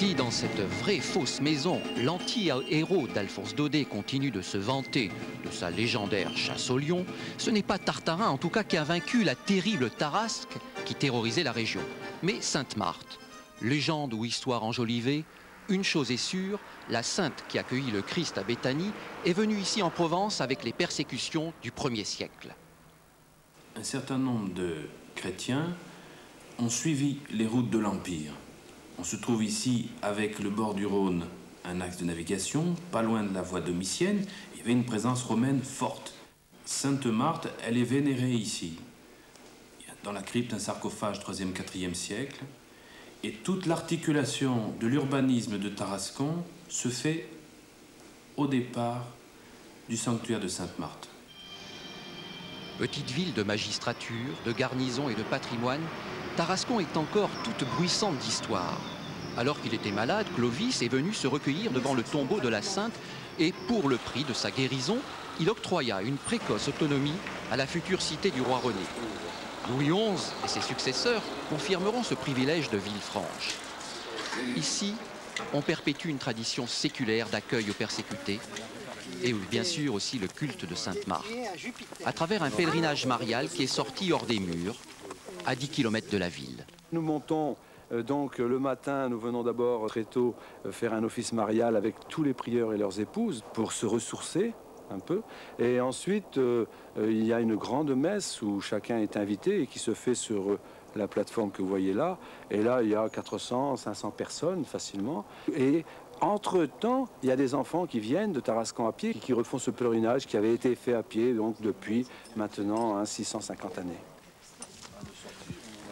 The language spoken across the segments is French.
Si dans cette vraie fausse maison, l'anti-héros d'Alphonse Daudet continue de se vanter de sa légendaire chasse au lion, ce n'est pas Tartarin en tout cas qui a vaincu la terrible Tarasque qui terrorisait la région, mais Sainte-Marthe. Légende ou histoire enjolivée, une chose est sûre, la sainte qui accueillit le Christ à Béthanie est venue ici en Provence avec les persécutions du 1er siècle. Un certain nombre de chrétiens ont suivi les routes de l'Empire. On se trouve ici avec le bord du Rhône, un axe de navigation, pas loin de la voie domitienne. Il y avait une présence romaine forte. Sainte-Marthe, elle est vénérée ici. Il y a dans la crypte un sarcophage 3e, 4e siècle. Et toute l'articulation de l'urbanisme de Tarascon se fait au départ du sanctuaire de Sainte-Marthe. Petite ville de magistrature, de garnison et de patrimoine, Tarascon est encore toute bruissante d'histoire. Alors qu'il était malade, Clovis est venu se recueillir devant le tombeau de la Sainte et, pour le prix de sa guérison, il octroya une précoce autonomie à la future cité du roi René. Louis XI et ses successeurs confirmeront ce privilège de ville franche. Ici, on perpétue une tradition séculaire d'accueil aux persécutés et bien sûr aussi le culte de Sainte-Marthe, à travers un pèlerinage marial qui est sorti hors des murs, à 10 km de la ville. Nous montons donc le matin, nous venons d'abord très tôt faire un office marial avec tous les prieurs et leurs épouses pour se ressourcer un peu. Et ensuite, il y a une grande messe où chacun est invité et qui se fait sur la plateforme que vous voyez là. Et là, il y a 400, 500 personnes facilement. Et entre-temps, il y a des enfants qui viennent de Tarascon à pied, qui refont ce pèlerinage qui avait été fait à pied donc depuis maintenant 650 années.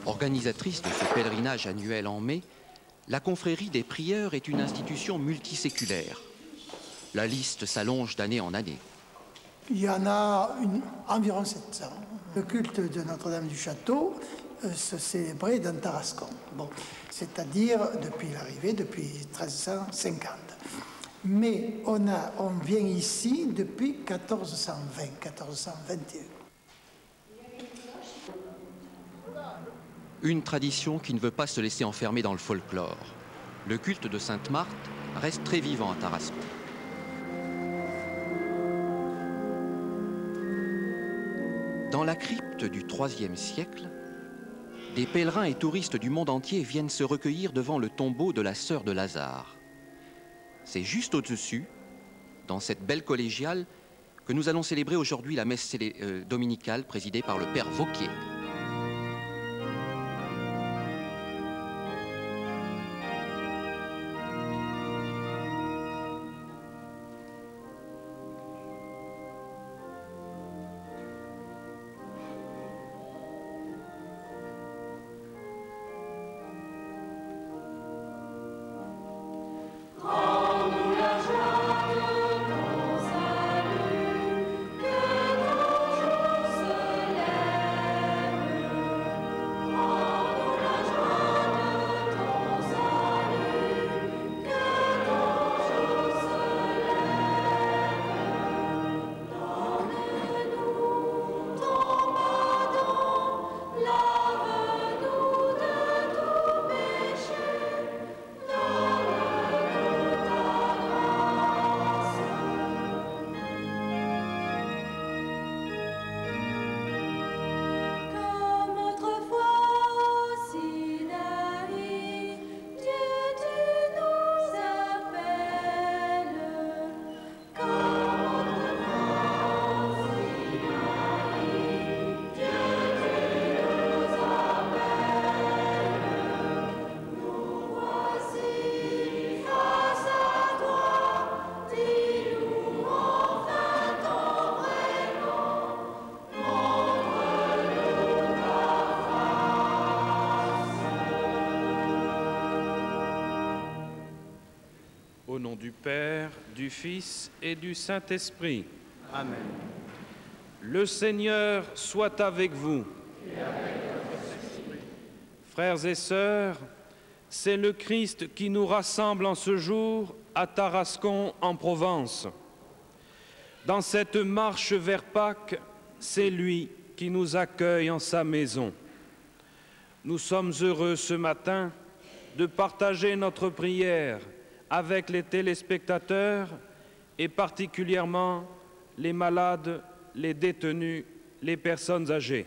Organisatrice de ce pèlerinage annuel en mai, la confrérie des prieurs est une institution multiséculaire. La liste s'allonge d'année en année. Il y en a environ 700. Le culte de Notre-Dame du Château se célébrait dans Tarascon, c'est-à-dire depuis l'arrivée, depuis 1350. Mais on vient ici depuis 1420, 1421. Une tradition qui ne veut pas se laisser enfermer dans le folklore. Le culte de Sainte-Marthe reste très vivant à Tarascon. Dans la crypte du IIIe siècle, des pèlerins et touristes du monde entier viennent se recueillir devant le tombeau de la sœur de Lazare. C'est juste au-dessus, dans cette belle collégiale, que nous allons célébrer aujourd'hui la messe dominicale présidée par le père Vauquier. Au nom du Père, du Fils et du Saint-Esprit. Amen. Le Seigneur soit avec vous. Et avec votre esprit. Frères et sœurs, c'est le Christ qui nous rassemble en ce jour à Tarascon, en Provence. Dans cette marche vers Pâques, c'est lui qui nous accueille en sa maison. Nous sommes heureux ce matin de partager notre prière avec les téléspectateurs et particulièrement les malades, les détenus, les personnes âgées.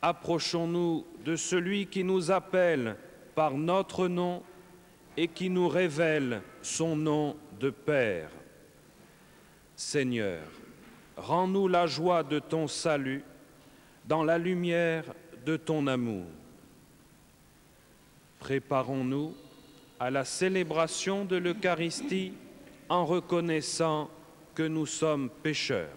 Approchons-nous de celui qui nous appelle par notre nom et qui nous révèle son nom de Père. Seigneur, rends-nous la joie de ton salut dans la lumière de ton amour. Préparons-nous à la célébration de l'Eucharistie en reconnaissant que nous sommes pécheurs.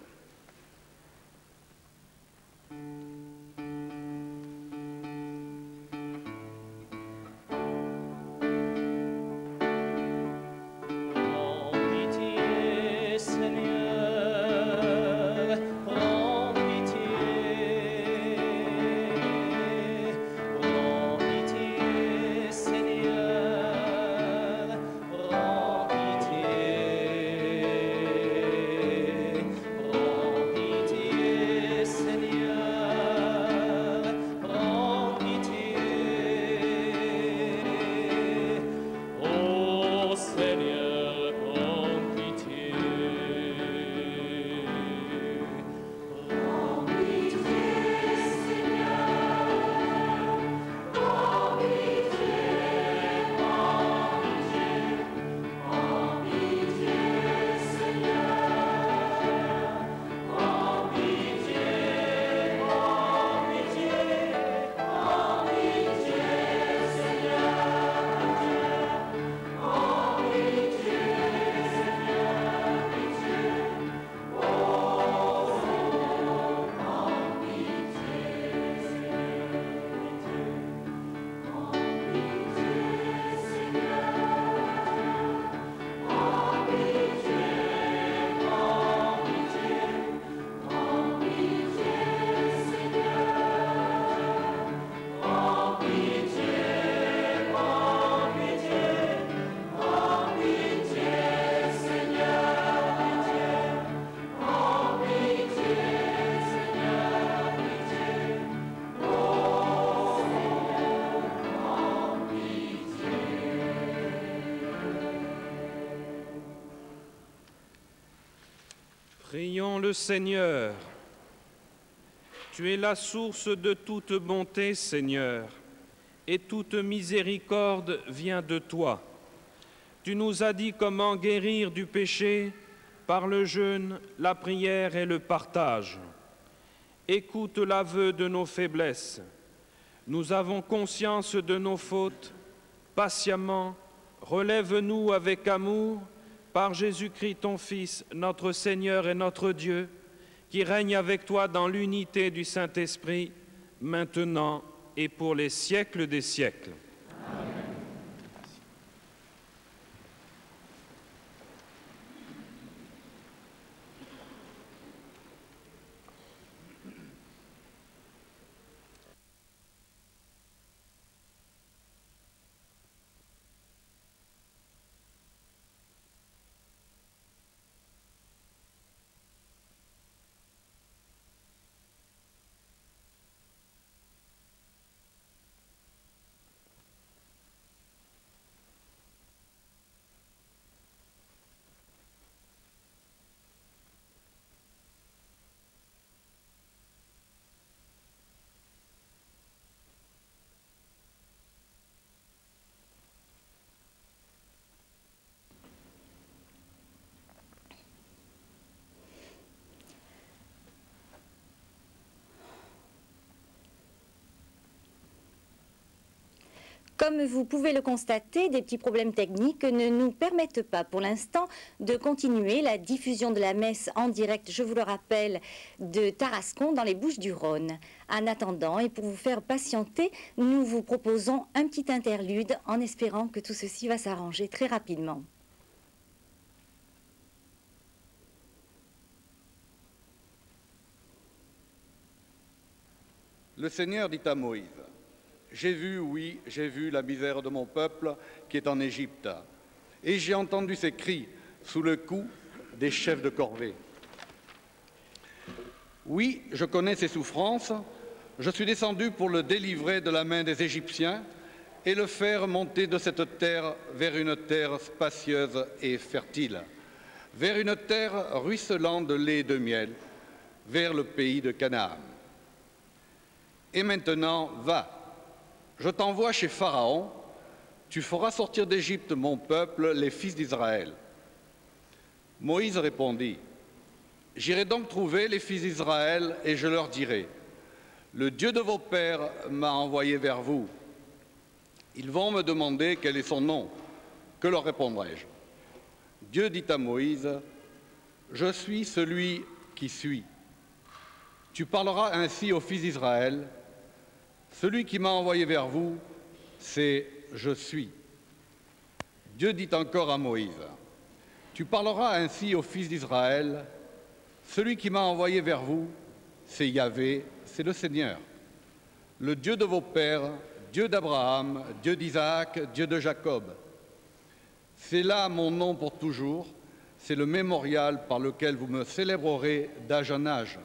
Prions le Seigneur. Tu es la source de toute bonté, Seigneur, et toute miséricorde vient de toi. Tu nous as dit comment guérir du péché par le jeûne, la prière et le partage. Écoute l'aveu de nos faiblesses. Nous avons conscience de nos fautes. Patiemment, relève-nous avec amour par Jésus-Christ, ton Fils, notre Seigneur et notre Dieu, qui règne avec toi dans l'unité du Saint-Esprit, maintenant et pour les siècles des siècles. Amen. Comme vous pouvez le constater, des petits problèmes techniques ne nous permettent pas pour l'instant de continuer la diffusion de la messe en direct, je vous le rappelle, de Tarascon dans les Bouches-du-Rhône. En attendant, et pour vous faire patienter, nous vous proposons un petit interlude en espérant que tout ceci va s'arranger très rapidement. Le Seigneur dit à Moïse: j'ai vu, oui, j'ai vu la misère de mon peuple qui est en Égypte, et j'ai entendu ses cris sous le coup des chefs de corvée. Oui, je connais ses souffrances, je suis descendu pour le délivrer de la main des Égyptiens et le faire monter de cette terre vers une terre spacieuse et fertile, vers une terre ruisselant de lait et de miel, vers le pays de Canaan. Et maintenant, va, je t'envoie chez Pharaon, tu feras sortir d'Égypte mon peuple, les fils d'Israël. Moïse répondit, j'irai donc trouver les fils d'Israël et je leur dirai, le Dieu de vos pères m'a envoyé vers vous. Ils vont me demander quel est son nom. Que leur répondrai-je? Dieu dit à Moïse, je suis celui qui suis. Tu parleras ainsi aux fils d'Israël, celui qui m'a envoyé vers vous, c'est je suis. Dieu dit encore à Moïse, tu parleras ainsi aux fils d'Israël, celui qui m'a envoyé vers vous, c'est Yahvé, c'est le Seigneur, le Dieu de vos pères, Dieu d'Abraham, Dieu d'Isaac, Dieu de Jacob. C'est là mon nom pour toujours, c'est le mémorial par lequel vous me célébrerez d'âge en âge.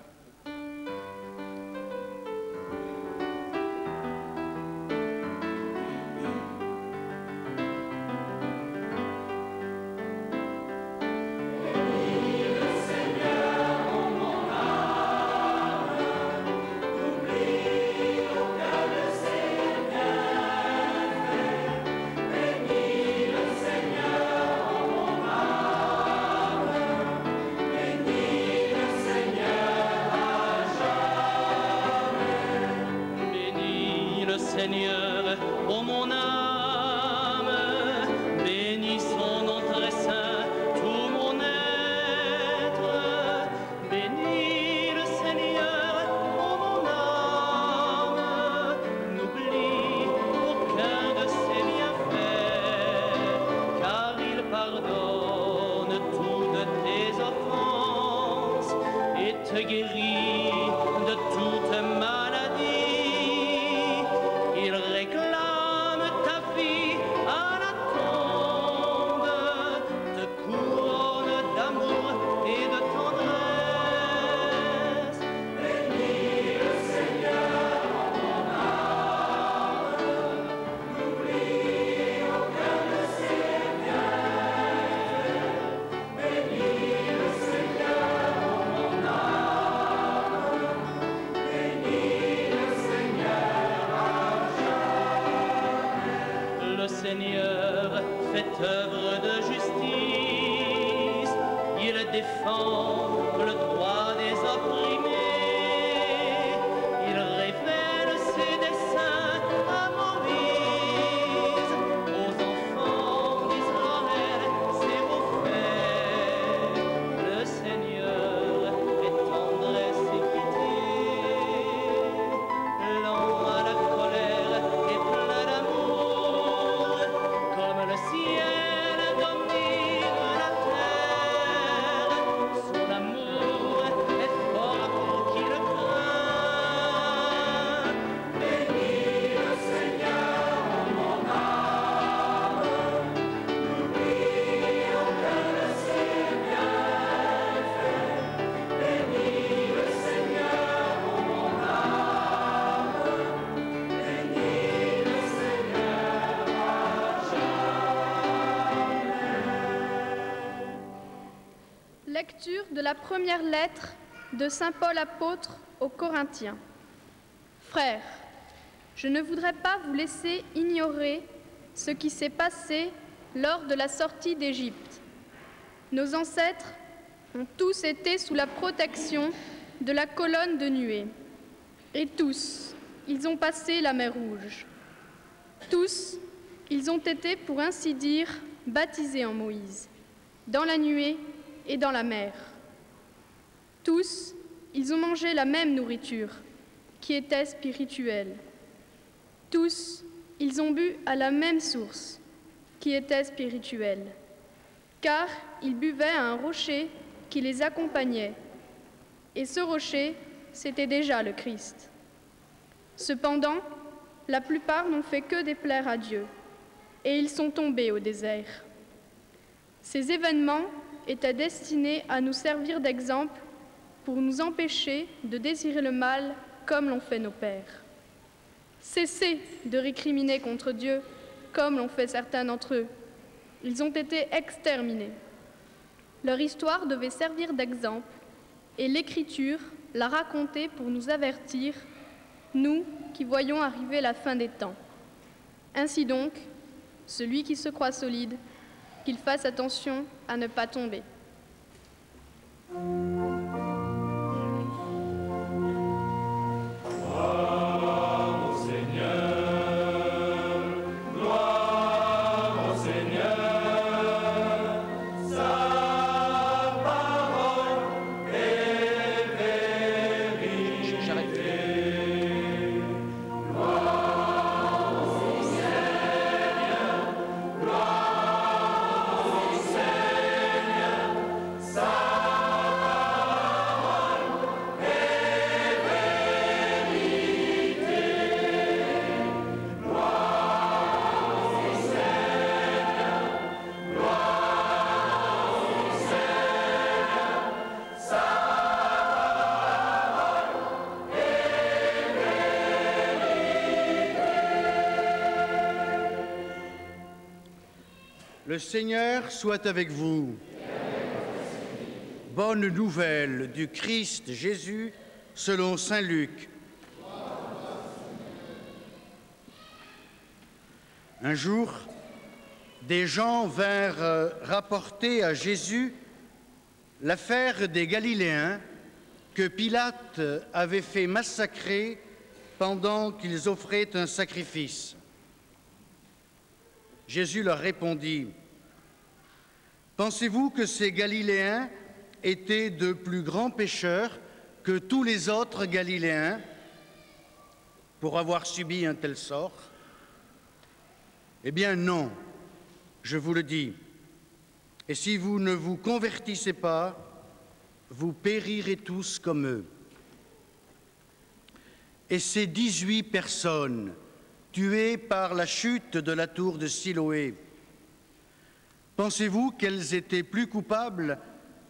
Lecture de la première lettre de saint Paul apôtre aux Corinthiens. Frères, je ne voudrais pas vous laisser ignorer ce qui s'est passé lors de la sortie d'Égypte. Nos ancêtres ont tous été sous la protection de la colonne de nuée. Et tous, ils ont passé la mer Rouge. Tous, ils ont été, pour ainsi dire, baptisés en Moïse, dans la nuée et dans la mer. Tous, ils ont mangé la même nourriture, qui était spirituelle. Tous, ils ont bu à la même source, qui était spirituelle, car ils buvaient à un rocher qui les accompagnait, et ce rocher, c'était déjà le Christ. Cependant, la plupart n'ont fait que déplaire à Dieu, et ils sont tombés au désert. Ces événements étaient destinés à nous servir d'exemple pour nous empêcher de désirer le mal comme l'ont fait nos pères. Cessez de récriminer contre Dieu, comme l'ont fait certains d'entre eux. Ils ont été exterminés. Leur histoire devait servir d'exemple, et l'Écriture l'a racontée pour nous avertir, nous qui voyons arriver la fin des temps. Ainsi donc, celui qui se croit solide, qu'il fasse attention à ne pas tomber. Le Seigneur soit avec vous. Bonne nouvelle du Christ Jésus selon saint Luc. Un jour, des gens vinrent rapporter à Jésus l'affaire des Galiléens que Pilate avait fait massacrer pendant qu'ils offraient un sacrifice. Jésus leur répondit: « Pensez-vous que ces Galiléens étaient de plus grands pécheurs que tous les autres Galiléens pour avoir subi un tel sort? Eh bien non, je vous le dis. Et si vous ne vous convertissez pas, vous périrez tous comme eux. » Et ces 18 personnes tuées par la chute de la tour de Siloé, pensez-vous qu'elles étaient plus coupables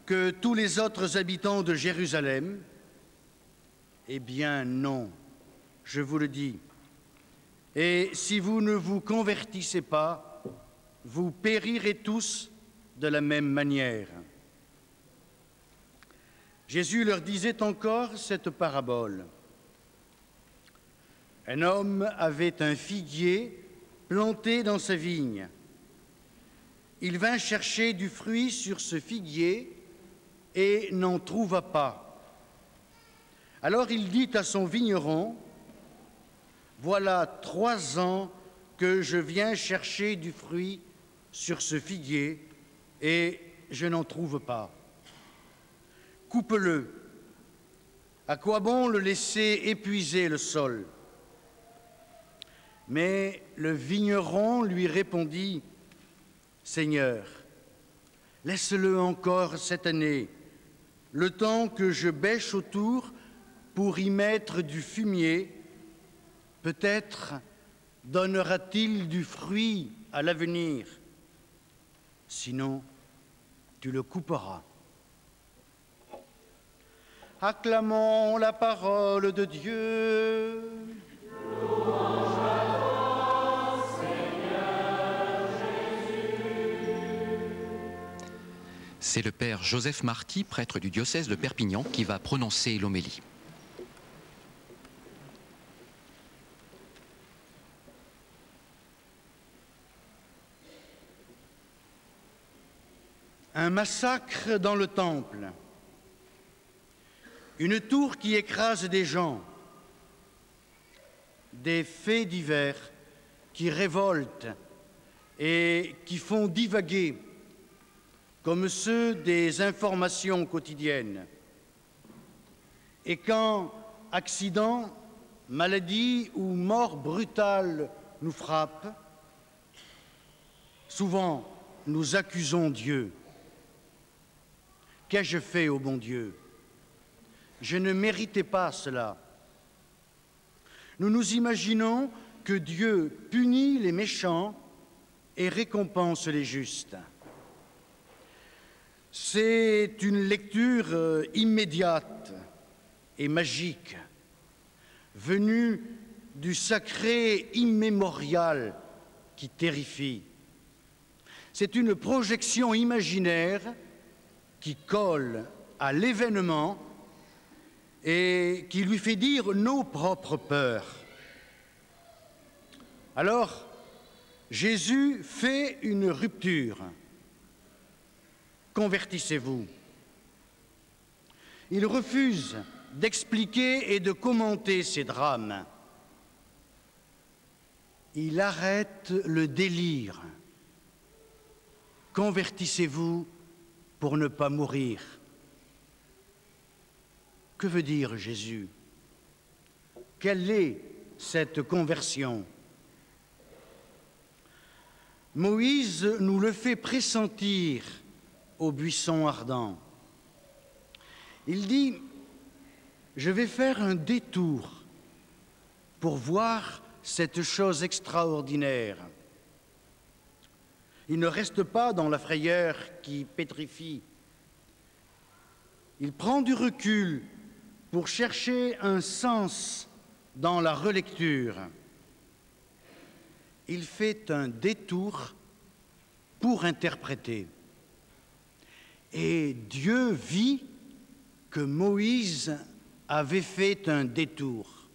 que tous les autres habitants de Jérusalem? Eh bien non, je vous le dis. Et si vous ne vous convertissez pas, vous périrez tous de la même manière. Jésus leur disait encore cette parabole. Un homme avait un figuier planté dans sa vigne. Il vint chercher du fruit sur ce figuier et n'en trouva pas. Alors il dit à son vigneron: « Voilà 3 ans que je viens chercher du fruit sur ce figuier et je n'en trouve pas. Coupe-le. À quoi bon le laisser épuiser le sol ?» Mais le vigneron lui répondit: « Seigneur, laisse-le encore cette année, le temps que je bêche autour pour y mettre du fumier. Peut-être donnera-t-il du fruit à l'avenir. Sinon, tu le couperas. » Acclamons la parole de Dieu. C'est le père Joseph Marty, prêtre du diocèse de Perpignan, qui va prononcer l'homélie. Un massacre dans le temple, une tour qui écrase des gens, des faits divers qui révoltent et qui font divaguer, comme ceux des informations quotidiennes. Et quand accident, maladie ou mort brutale nous frappent, souvent nous accusons Dieu. Qu'ai-je fait au bon Dieu? Je ne méritais pas cela. Nous nous imaginons que Dieu punit les méchants et récompense les justes. C'est une lecture immédiate et magique, venue du sacré immémorial qui terrifie. C'est une projection imaginaire qui colle à l'événement et qui lui fait dire nos propres peurs. Alors, Jésus fait une rupture. Convertissez-vous. Il refuse d'expliquer et de commenter ces drames. Il arrête le délire. Convertissez-vous pour ne pas mourir. Que veut dire Jésus? Quelle est cette conversion? Moïse nous le fait pressentir au buisson ardent. Il dit « Je vais faire un détour pour voir cette chose extraordinaire. » Il ne reste pas dans la frayeur qui pétrifie. Il prend du recul pour chercher un sens dans la relecture. Il fait un détour pour interpréter. Et Dieu vit que Moïse avait fait un détour.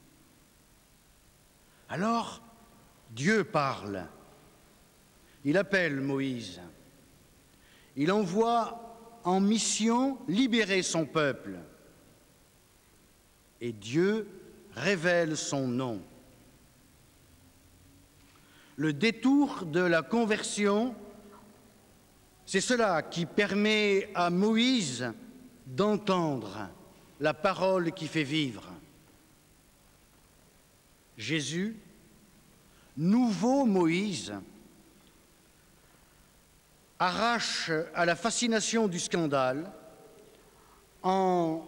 Alors, Dieu parle. Il appelle Moïse. Il envoie en mission libérer son peuple. Et Dieu révèle son nom. Le détour de la conversion, c'est cela qui permet à Moïse d'entendre la parole qui fait vivre. Jésus, nouveau Moïse, arrache à la fascination du scandale en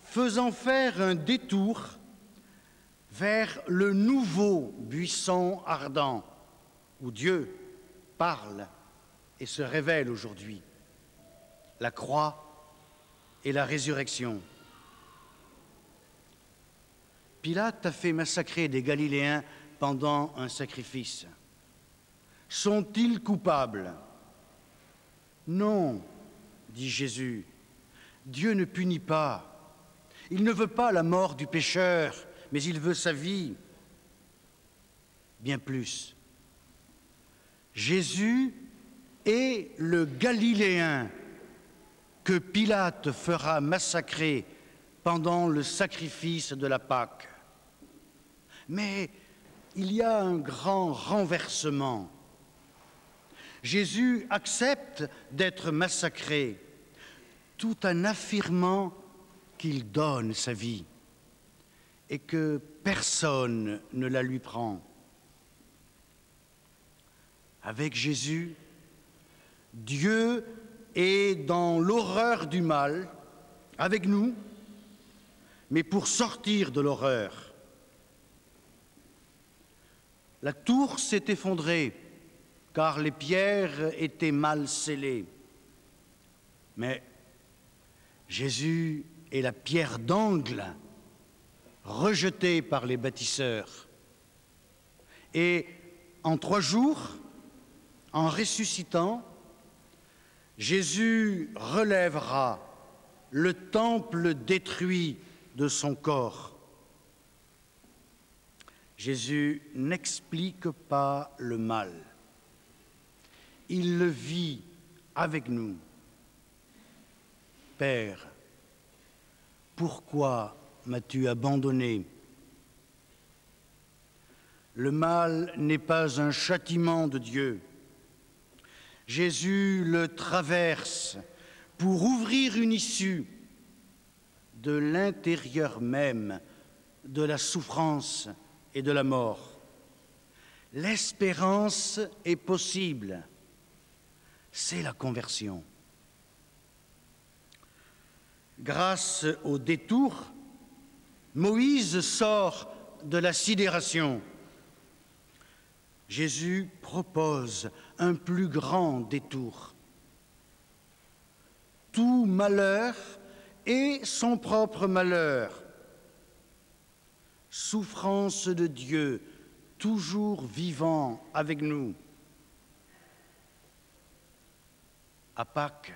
faisant faire un détour vers le nouveau buisson ardent où Dieu parle et se révèle aujourd'hui, la croix et la résurrection. Pilate a fait massacrer des Galiléens pendant un sacrifice. Sont-ils coupables? Non, dit Jésus, Dieu ne punit pas. Il ne veut pas la mort du pécheur, mais il veut sa vie. Bien plus, Jésus est le Galiléen que Pilate fera massacrer pendant le sacrifice de la Pâque. Mais il y a un grand renversement. Jésus accepte d'être massacré tout en affirmant qu'il donne sa vie et que personne ne la lui prend. Avec Jésus, Dieu est dans l'horreur du mal, avec nous, mais pour sortir de l'horreur. La tour s'est effondrée, car les pierres étaient mal scellées. Mais Jésus est la pierre d'angle rejetée par les bâtisseurs. Et en 3 jours, en ressuscitant, Jésus relèvera le temple détruit de son corps. Jésus n'explique pas le mal. Il le vit avec nous. Père, pourquoi m'as-tu abandonné? Le mal n'est pas un châtiment de Dieu. Jésus le traverse pour ouvrir une issue de l'intérieur même de la souffrance et de la mort. L'espérance est possible. C'est la conversion. Grâce au détour, Moïse sort de la sidération. Jésus propose un plus grand détour. Tout malheur est son propre malheur. souffrance de Dieu, toujours vivant avec nous. À Pâques,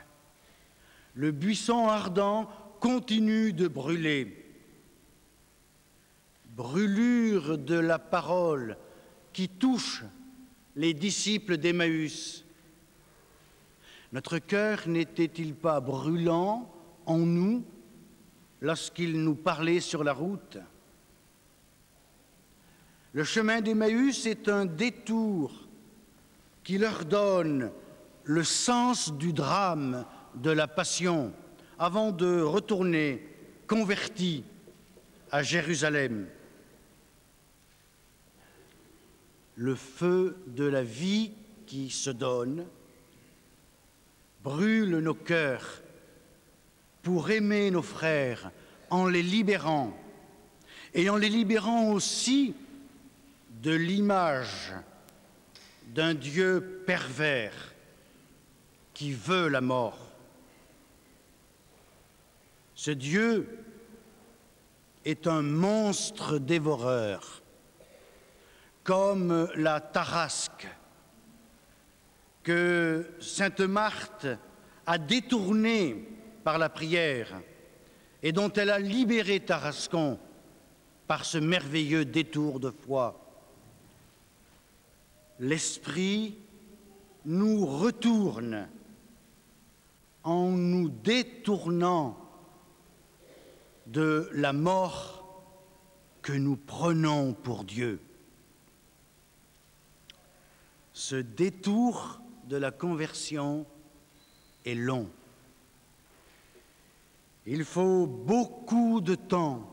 le buisson ardent continue de brûler. Brûlure de la parole qui touche les disciples d'Emmaüs. Notre cœur n'était-il pas brûlant en nous lorsqu'il nous parlait sur la route? Le chemin d'Emmaüs est un détour qui leur donne le sens du drame de la Passion avant de retourner convertis à Jérusalem. Le feu de la vie qui se donne brûle nos cœurs pour aimer nos frères en les libérant et en les libérant aussi de l'image d'un Dieu pervers qui veut la mort. Ce Dieu est un monstre dévoreur, comme la tarasque que sainte Marthe a détournée par la prière et dont elle a libéré Tarascon par ce merveilleux détour de foi. L'Esprit nous retourne en nous détournant de la mort que nous prenons pour Dieu. Ce détour de la conversion est long. Il faut beaucoup de temps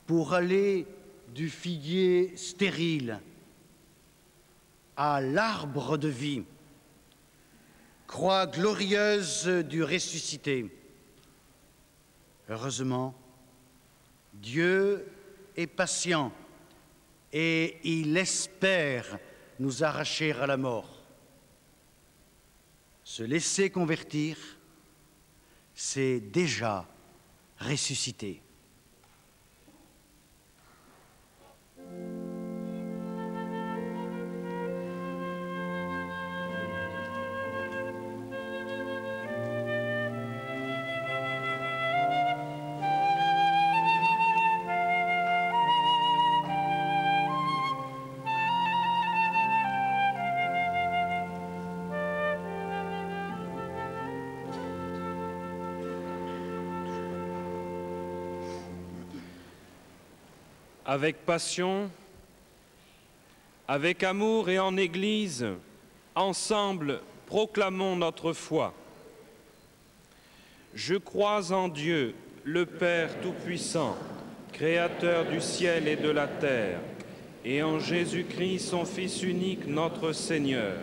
pour aller du figuier stérile à l'arbre de vie, croix glorieuse du ressuscité. Heureusement, Dieu est patient et il espère nous arracher à la mort. Se laisser convertir, c'est déjà ressusciter. Avec passion, avec amour et en Église, ensemble, proclamons notre foi. Je crois en Dieu, le Père Tout-Puissant, Créateur du ciel et de la terre, et en Jésus-Christ, son Fils unique, notre Seigneur,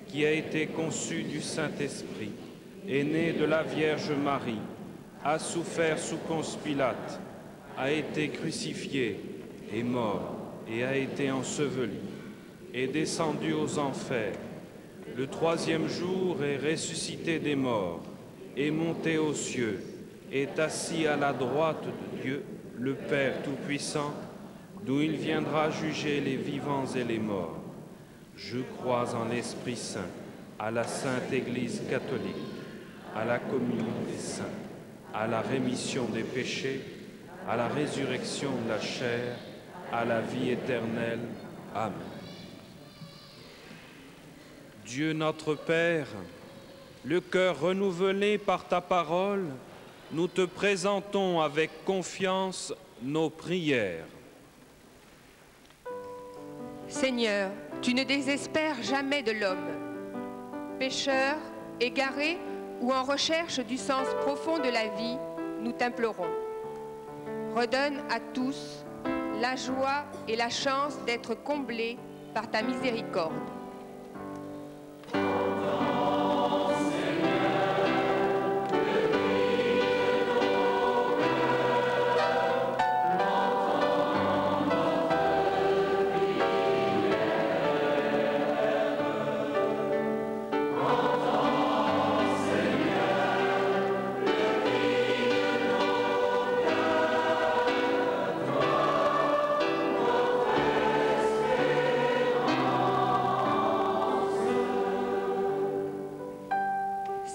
qui a été conçu du Saint-Esprit, est né de la Vierge Marie, a souffert sous Ponce Pilate, a été crucifié, est mort et a été enseveli, est descendu aux enfers. Le troisième jour est ressuscité des morts, est monté aux cieux, est assis à la droite de Dieu, le Père Tout-Puissant, d'où il viendra juger les vivants et les morts. Je crois en l'Esprit Saint, à la Sainte Église catholique, à la communion des saints, à la rémission des péchés, à la résurrection de la chair, à la vie éternelle. Amen. Dieu notre Père, le cœur renouvelé par ta parole, nous te présentons avec confiance nos prières. Seigneur, tu ne désespères jamais de l'homme. Pécheur, égaré ou en recherche du sens profond de la vie, nous t'implorons. Redonne à tous la joie et la chance d'être comblés par ta miséricorde.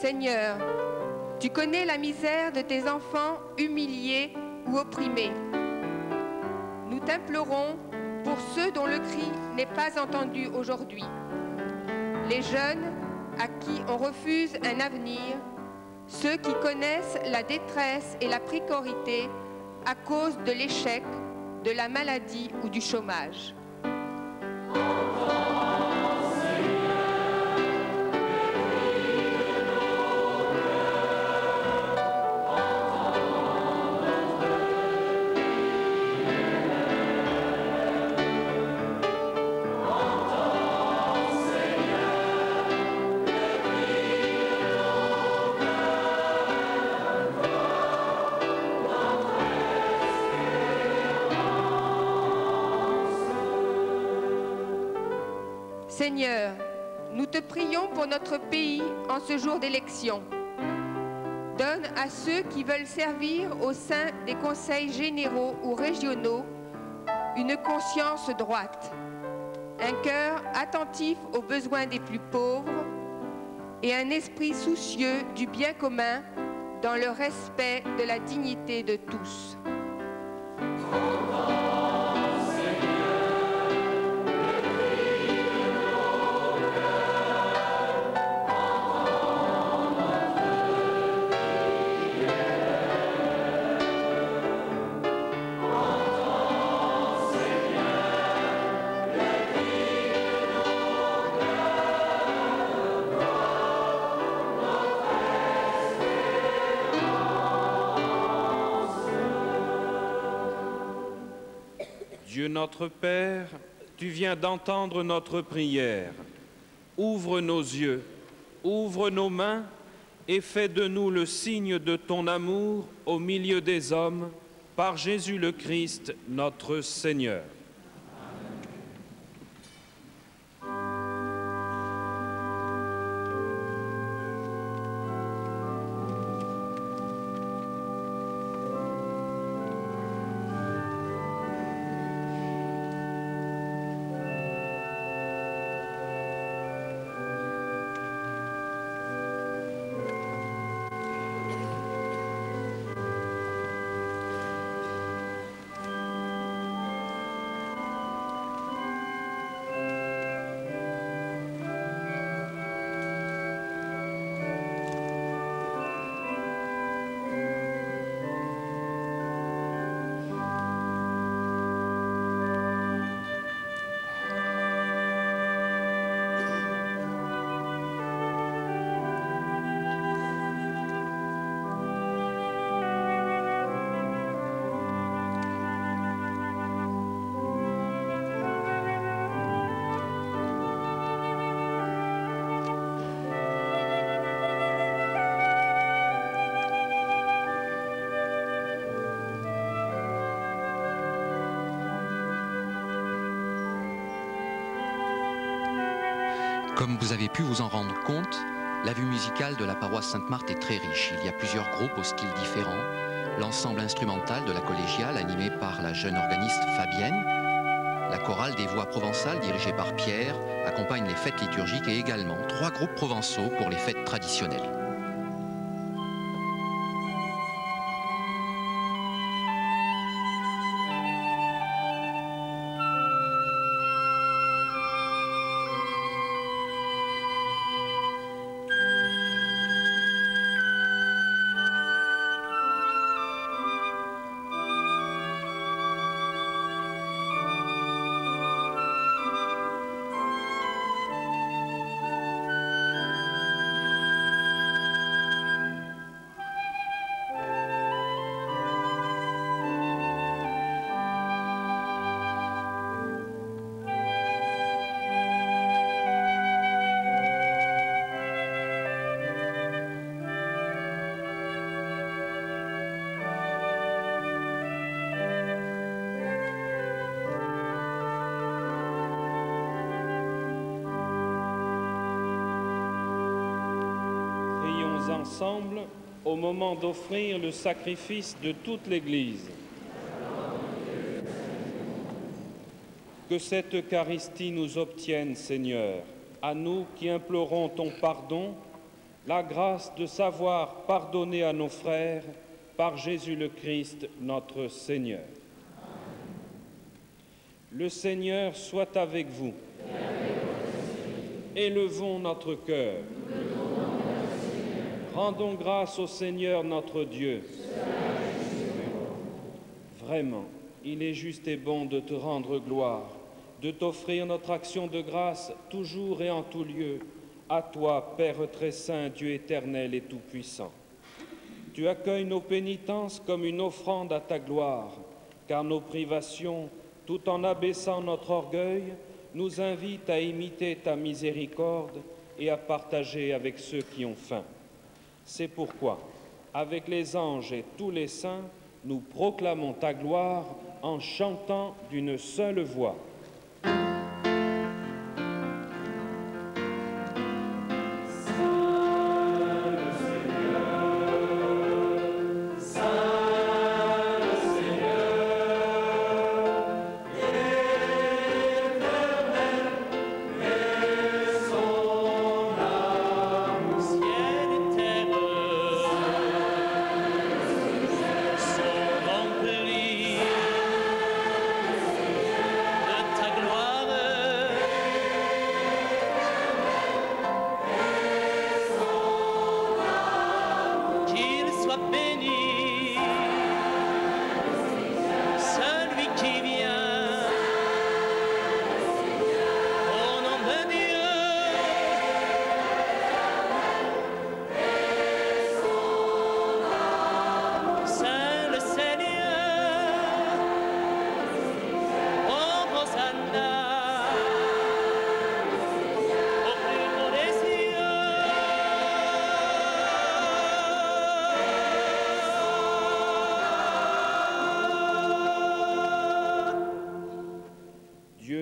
Seigneur, tu connais la misère de tes enfants humiliés ou opprimés. Nous t'implorons pour ceux dont le cri n'est pas entendu aujourd'hui. Les jeunes à qui on refuse un avenir, ceux qui connaissent la détresse et la précarité à cause de l'échec, de la maladie ou du chômage. Seigneur, nous te prions pour notre pays en ce jour d'élection. Donne à ceux qui veulent servir au sein des conseils généraux ou régionaux une conscience droite, un cœur attentif aux besoins des plus pauvres et un esprit soucieux du bien commun dans le respect de la dignité de tous. Dieu notre Père, tu viens d'entendre notre prière. Ouvre nos yeux, ouvre nos mains et fais de nous le signe de ton amour au milieu des hommes, par Jésus le Christ, notre Seigneur. Comme vous avez pu vous en rendre compte, la vue musicale de la paroisse Sainte-Marthe est très riche. Il y a plusieurs groupes aux styles différents. L'ensemble instrumental de la collégiale animé par la jeune organiste Fabienne. La chorale des voix provençales dirigée par Pierre accompagne les fêtes liturgiques et également 3 groupes provençaux pour les fêtes traditionnelles. Ensemble au moment d'offrir le sacrifice de toute l'Église. Que cette Eucharistie nous obtienne, Seigneur, à nous qui implorons ton pardon, la grâce de savoir pardonner à nos frères par Jésus le Christ, notre Seigneur. Le Seigneur soit avec vous. Élevons notre cœur. Rendons grâce au Seigneur notre Dieu. Vraiment, il est juste et bon de te rendre gloire, de t'offrir notre action de grâce toujours et en tout lieu, à toi, Père très saint, Dieu éternel et tout-puissant. Tu accueilles nos pénitences comme une offrande à ta gloire, car nos privations, tout en abaissant notre orgueil, nous invitent à imiter ta miséricorde et à partager avec ceux qui ont faim. C'est pourquoi, avec les anges et tous les saints, nous proclamons ta gloire en chantant d'une seule voix.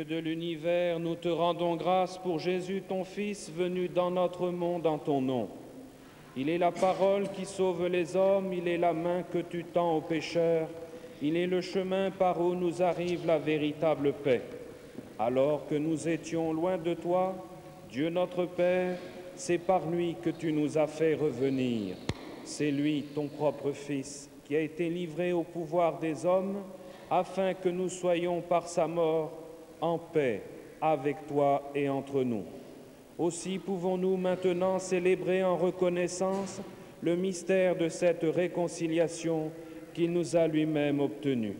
De l'univers, nous te rendons grâce pour Jésus, ton Fils, venu dans notre monde en ton nom. Il est la parole qui sauve les hommes, il est la main que tu tends aux pécheurs, il est le chemin par où nous arrive la véritable paix. Alors que nous étions loin de toi, Dieu notre Père, c'est par lui que tu nous as fait revenir. C'est lui, ton propre Fils, qui a été livré au pouvoir des hommes, afin que nous soyons par sa mort en paix avec toi et entre nous. Aussi pouvons-nous maintenant célébrer en reconnaissance le mystère de cette réconciliation qu'il nous a lui-même obtenue.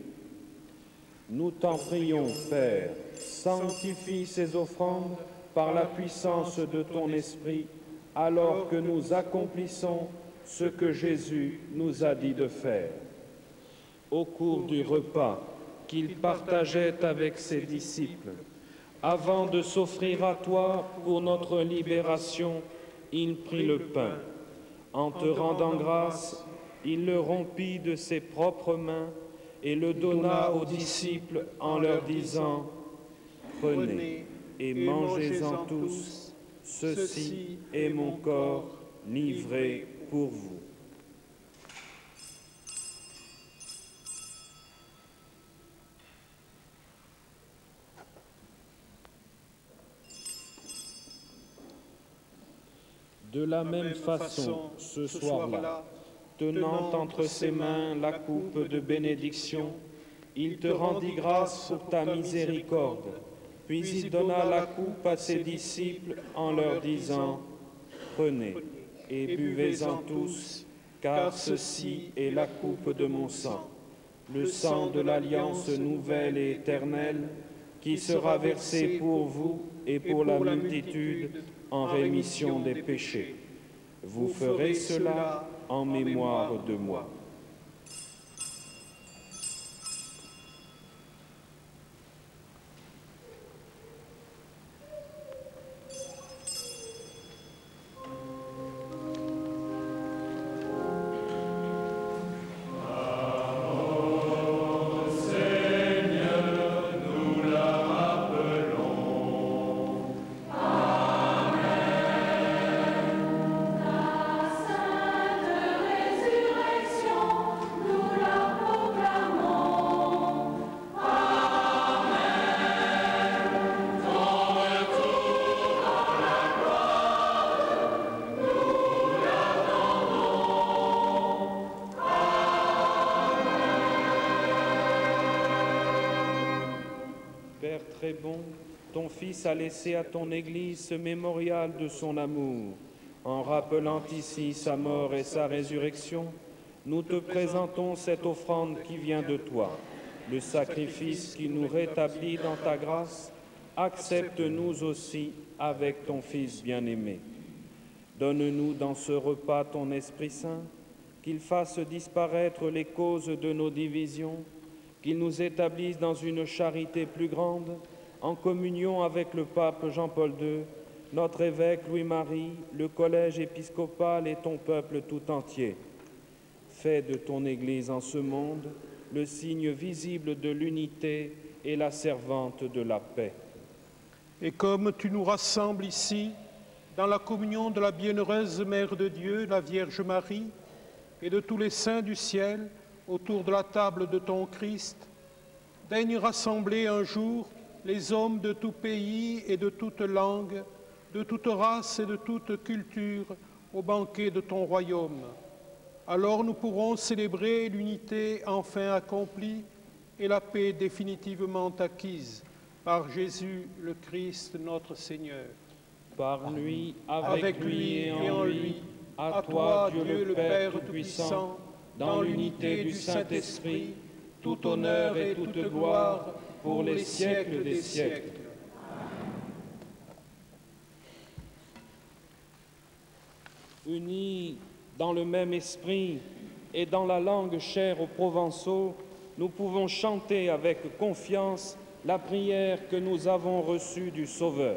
Nous t'en prions, Père, sanctifie ces offrandes par la puissance de ton Esprit, alors que nous accomplissons ce que Jésus nous a dit de faire. Au cours du repas qu'il partageait avec ses disciples, avant de s'offrir à toi pour notre libération, il prit le pain. En te rendant grâce, il le rompit de ses propres mains et le donna aux disciples en leur disant « Prenez et mangez-en tous, ceci est mon corps livré pour vous. » De la même façon, ce soir-là, tenant entre ses mains la coupe de bénédiction, il te rendit grâce pour ta miséricorde, puis il donna la coupe à ses disciples en leur disant « Prenez et buvez-en tous, car ceci est la coupe de mon sang, le sang de l'alliance nouvelle et éternelle, qui sera versé pour vous et pour la multitude en rémission des péchés. Vous ferez cela en mémoire de moi. » Résurrection Père très bon, ton Fils a laissé à ton Église ce mémorial de son amour. En rappelant ici sa mort et sa résurrection, nous te présentons cette offrande qui vient de toi, le sacrifice qui nous rétablit dans ta grâce. Accepte-nous aussi avec ton Fils bien-aimé. Donne-nous dans ce repas ton Esprit Saint, qu'il fasse disparaître les causes de nos divisions, qu'il nous établisse dans une charité plus grande, en communion avec le pape Jean-Paul II, notre évêque Louis-Marie, le collège épiscopal et ton peuple tout entier. Fais de ton Église en ce monde le signe visible de l'unité et la servante de la paix. Et comme tu nous rassembles ici, dans la communion de la bienheureuse Mère de Dieu, la Vierge Marie, et de tous les saints du ciel, autour de la table de ton Christ, daigne rassembler un jour les hommes de tout pays et de toute langue, de toute race et de toute culture, au banquet de ton royaume. Alors nous pourrons célébrer l'unité enfin accomplie et la paix définitivement acquise par Jésus le Christ notre Seigneur. Par lui, avec lui et en lui, à toi, Dieu le Père Tout-Puissant, dans l'unité du Saint-Esprit, tout honneur et toute gloire pour les siècles des siècles. Unis dans le même esprit et dans la langue chère aux Provençaux, nous pouvons chanter avec confiance la prière que nous avons reçue du Sauveur.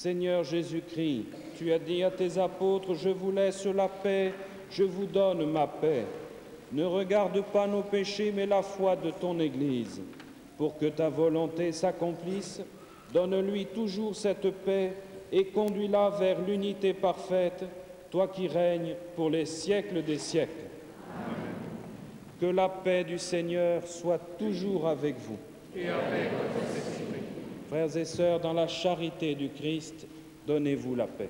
Seigneur Jésus-Christ, tu as dit à tes apôtres, je vous laisse la paix, je vous donne ma paix. Ne regarde pas nos péchés, mais la foi de ton Église. Pour que ta volonté s'accomplisse, donne-lui toujours cette paix et conduis-la vers l'unité parfaite, toi qui règnes pour les siècles des siècles. Amen. Que la paix du Seigneur soit toujours avec vous. Et avec votre esprit. Frères et sœurs, dans la charité du Christ, donnez-vous la paix.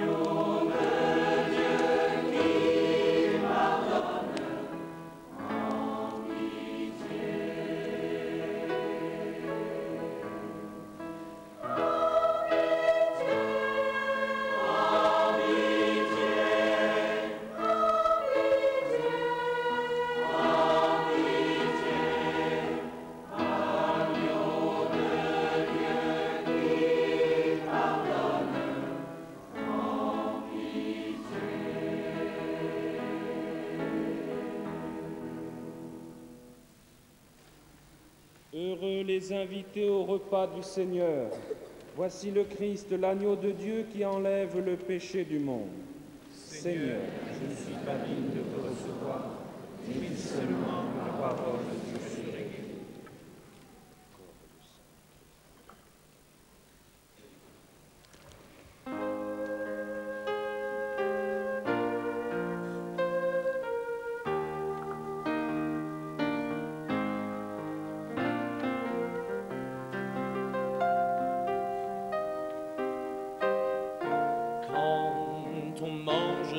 Agneau Heureux les invités au repas du Seigneur. Voici le Christ, l'agneau de Dieu qui enlève le péché du monde. Seigneur, je ne suis pas digne de te recevoir, mais dis seulement la parole et je serai guéri.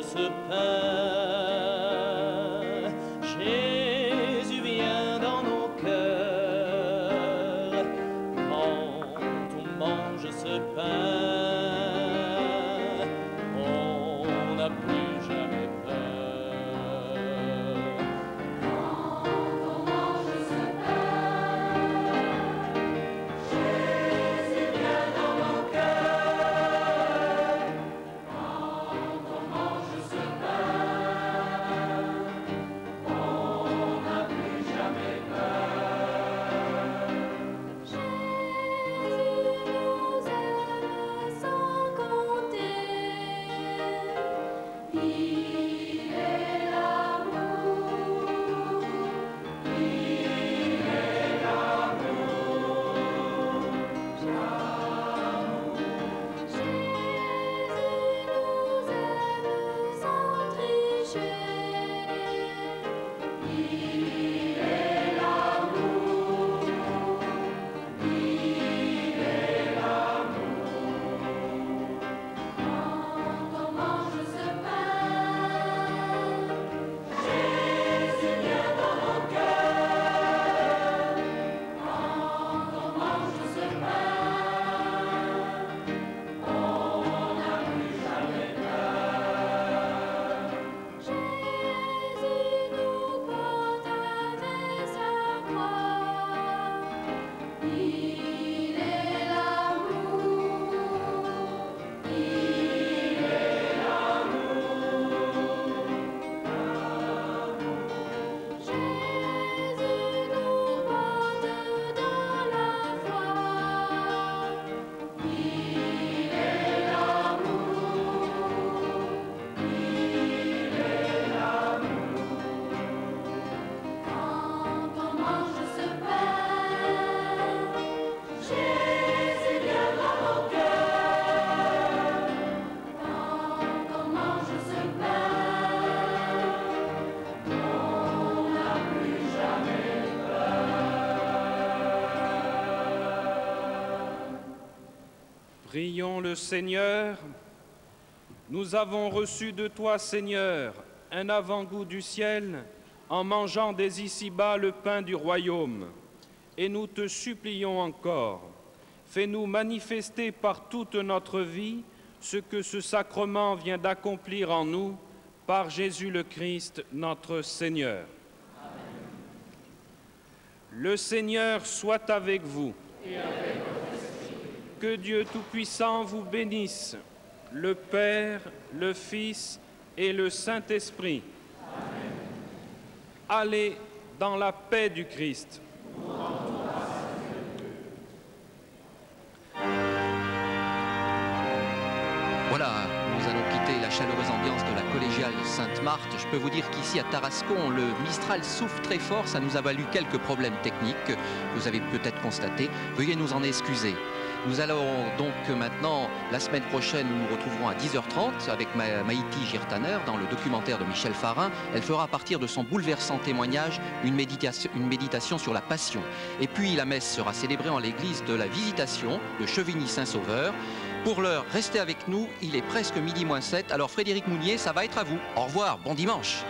Ce pain, Jésus vient dans nos cœurs. Quand on mange ce pain, on n'a plus jamais peur. Quand on mange ce pain, Jésus vient dans nos cœurs. Prions le Seigneur. Nous avons reçu de toi, Seigneur, un avant-goût du ciel en mangeant dès ici-bas le pain du royaume. Et nous te supplions encore, fais-nous manifester par toute notre vie ce que ce sacrement vient d'accomplir en nous, par Jésus le Christ, notre Seigneur. Amen. Le Seigneur soit avec vous. Et avec votre esprit. Que Dieu Tout-Puissant vous bénisse, le Père, le Fils et le Saint-Esprit. Amen. Allez dans la paix du Christ. Voilà, nous allons quitter la chaleureuse ambiance de la collégiale Sainte-Marthe. Je peux vous dire qu'ici à Tarascon, le Mistral souffle très fort. Ça nous a valu quelques problèmes techniques que vous avez peut-être constatés. Veuillez nous en excuser. Nous allons donc maintenant, la semaine prochaine, nous nous retrouverons à 10h30 avec Maïti Girtaner dans le documentaire de Michel Farin. Elle fera à partir de son bouleversant témoignage une méditation sur la Passion. Et puis la messe sera célébrée en l'église de la Visitation de Chevigny-Saint-Sauveur. Pour l'heure, restez avec nous, il est presque midi moins 7. Alors Frédéric Mounier, ça va être à vous. Au revoir, bon dimanche.